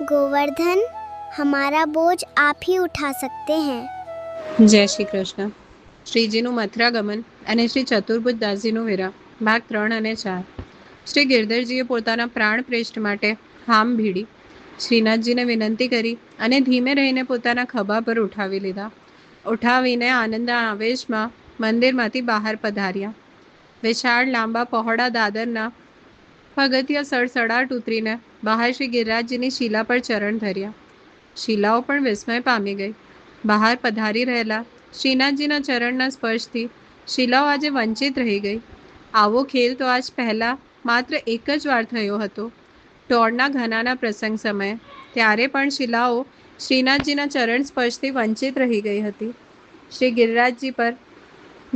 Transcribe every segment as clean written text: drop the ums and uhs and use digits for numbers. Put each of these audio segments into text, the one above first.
गोवर्धन, हमारा बोझ आप ही उठा सकते हैं। જય શ્રી કૃષ્ણ. શ્રીજીનું મથુરાગમન અને શ્રી ચતુર્બુદ્ધદાસજીનું વિરામ ભાગ 3 અને 4. શ્રી ગિરધરજીએ પોતાના પ્રાણ પ્રેષ્ઠ માટે હામ ભીડી શ્રીનાથજીને વિનંતી કરી અને ધીમે રહીને પોતાના ખભા પર ઉઠાવી લીધા. ઉઠાવીને આનંદ આવેશમાં મંદિરમાંથી બહાર પધાર્યા. વિશાળ લાંબા પહોળા દાદરના પગથિયા સડસડાટ ઉતરીને બહાર શ્રી ગિરિરાજજીની શિલા પર ચરણ ધર્યા. શિલાઓ પણ વિસ્મય પામી ગઈ. બહાર પધારી રહેલા શ્રીનાથજીના ચરણના સ્પર્શથી શિલાઓ આજે વંચિત રહી ગઈ. આવો ખેલ તો આજ પહેલા માત્ર એક જ વાર થયો હતો, ટોળના ઘનાના પ્રસંગ સમયે. ત્યારે પણ શિલાઓ શ્રીનાથજીના ચરણ સ્પર્શથી વંચિત રહી ગઈ હતી. શ્રી ગિરિરાજજી પર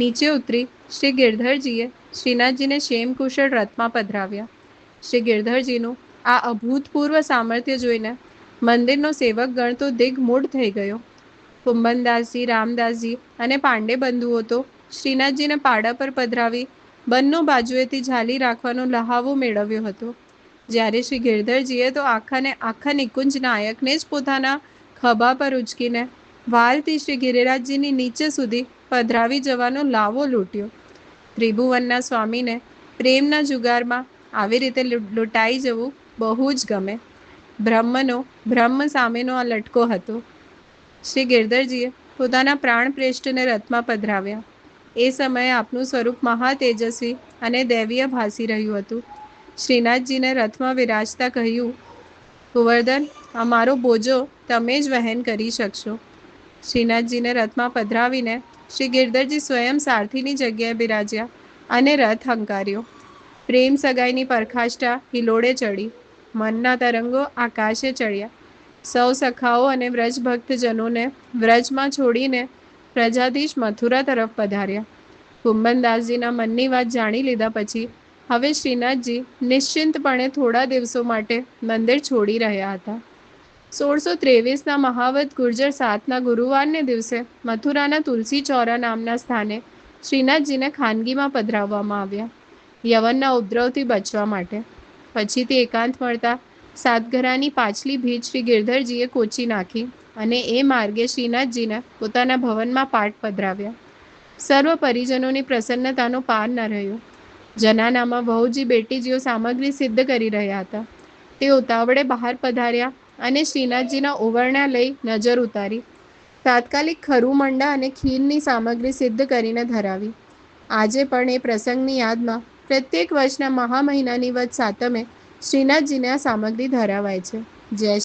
નીચે ઉતરી શ્રી ગિરધરજીએ શ્રીનાથજીને ક્ષેમકુશળ રથમાં પધરાવ્યા. શ્રી ગિરધરજીનું આ અભૂતપૂર્વ સામર્થ્ય જોઈને મંદિરનો સેવકગણ તો દિગ્મૂઢ થઈ ગયો. કુંભનદાસજી, રામદાસજી અને પાંડે બંધુઓ તો શ્રીનાથજીને પાડા પર પધરાવી બંને બાજુએથી ઝાલી રાખવાનો લહાવો મેળવ્યો હતો. જ્યારે શ્રી ગિરધરજીએ તો આખા નિકુંજ નાયકને જ પોતાના ખભા પર ઉચકીને વાલથી શ્રી ગિરિરાજજીની નીચે સુધી પધરાવી જવાનો લાવો લૂંટ્યો. ત્રિભુવનના સ્વામીને પ્રેમના જુગારમાં આવી રીતે લૂંટાઈ જવું બહુ જ ગમે. બ્રહ્મ સામેનો આ લટકો હતો. શ્રી ગિરધરજીએ પોતાના પ્રાણ પ્રેષ્ઠને રથમાં પધરાવ્યા. એ સમયે આપનું સ્વરૂપ મહા તેજસ્વી અને દૈવીય ભાસી રહ્યું હતું. શ્રીનાથજીને રથમાં વિરાજતા કહ્યું, ગોવર્ધન, અમારો બોજો તમે જ વહેન કરી શકશો. શ્રીનાથજીને રથમાં પધરાવીને શ્રી ગિરધરજી સ્વયં સારથીની જગ્યાએ બિરાજ્યા અને રથ હંકાર્યો. પ્રેમ સગાઈની પરખાષ્ઠા હિલોડે ચડી, મનના તરંગો આકાશે ચડ્યા. સૌ સખાઓ અને વ્રજ ભક્તજનોને વ્રજમાં છોડીને પ્રજાધીશ મથુરા તરફ પધાર્યા. કુંભનદાસજીના મનની વાત જાણી લીધા પછી હવે શ્રીનાથજી નિશ્ચિંતપણે થોડા દિવસો માટે મંદિર છોડી રહ્યા હતા. 1623ના મહાવદ ગુર્જર 7ના ગુરુવારને દિવસે મથુરાના તુલસી ચૌરા નામના સ્થાને શ્રીનાથજીને ખાનગીમાં પધરાવવામાં આવ્યા, યવનના ઉપદ્રવથી બચવા માટે. પછીથી એકાંત મળતા સાતઘરાની પાછલી ભીડ શ્રી ગિરધરજીએ કોચી નાખી અને એ માર્ગે શ્રીનાથજીને પોતાના ભવનમાં પાટ પધરાવ્યા. સર્વ પરિજનોની પ્રસન્નતાનો પાર ન રહ્યો. જનાનામાં વહુજી બેટીજીઓ સામગ્રી સિદ્ધ કરી રહ્યા હતા. તે ઉતાવળે બહાર પધાર્યા અને શ્રીનાથજીના ઓવરણા લઈ નજર ઉતારી. તાત્કાલિક ખરુમંડા અને ખીરની સામગ્રી સિદ્ધ કરીને ધરાવી. આજે પણ એ પ્રસંગની યાદમાં પ્રત્યેક વર્ષના મહા મહિનાની વદ સાતમે શ્રીનાથજીને આ સામગ્રી ધરાવાય છે. જય